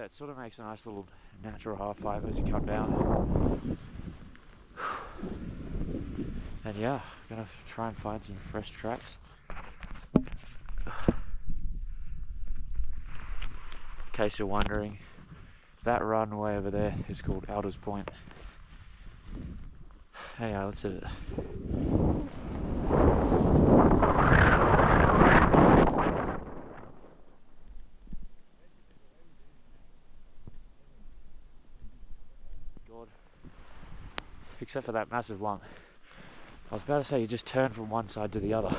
it sort of makes a nice little natural half pipe as you come down. And yeah, I'm gonna try and find some fresh tracks. In case you're wondering, that runway over there is called Elders Point. Anyhow, let's hit it. God. Except for that massive lump. I was about to say you just turn from one side to the other.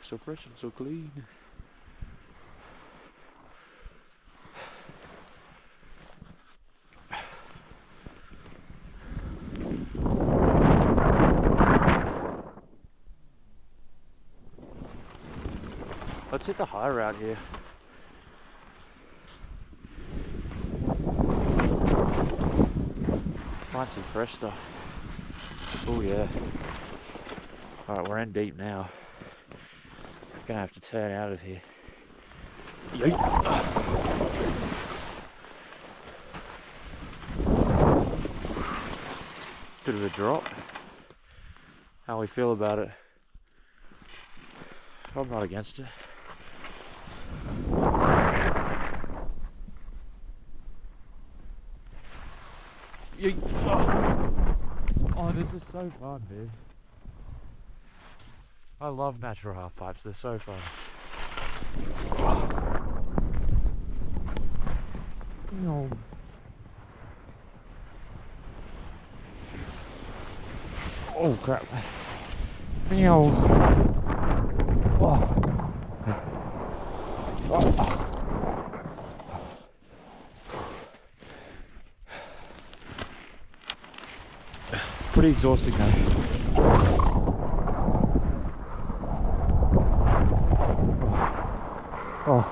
So fresh and so clean. Let's hit the high route here. Find some fresh stuff. Oh yeah. Alright, we're in deep now. Gonna have to turn out of here. Yeet. Bit of a drop. How we feel about it? I'm not against it. Yeet. Oh, this is so fun, dude. I love natural half pipes, they're so fun. No. Oh crap. No. Oh. Oh. Pretty exhausting though. Oh,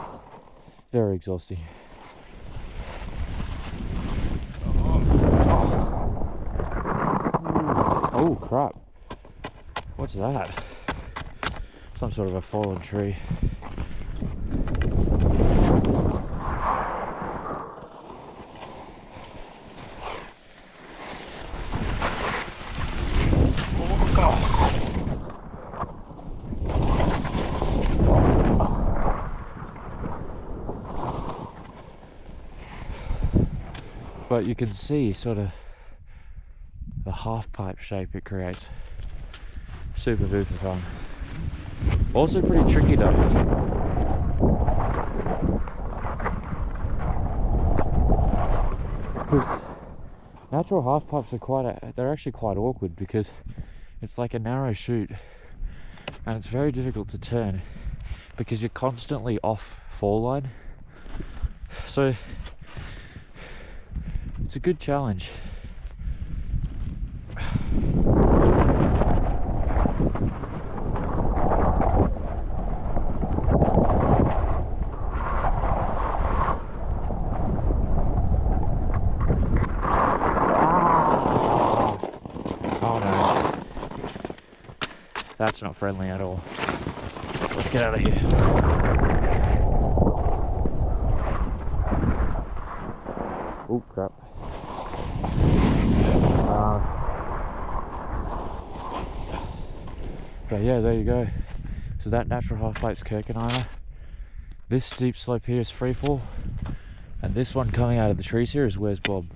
very exhausting. Oh crap. What's that? Some sort of a fallen tree. But you can see sort of the half pipe shape it creates. Super duper fun. Also pretty tricky though. Because natural half pipes are they're actually quite awkward because it's like a narrow chute and it's very difficult to turn because you're constantly off fall line. So it's a good challenge. Oh no. That's not friendly at all. Let's get out of here. Oh crap. But yeah, there you go. So that natural half pipe's Kirkenheimer. This steep slope here is free fall, and this one coming out of the trees here is Where's Bob.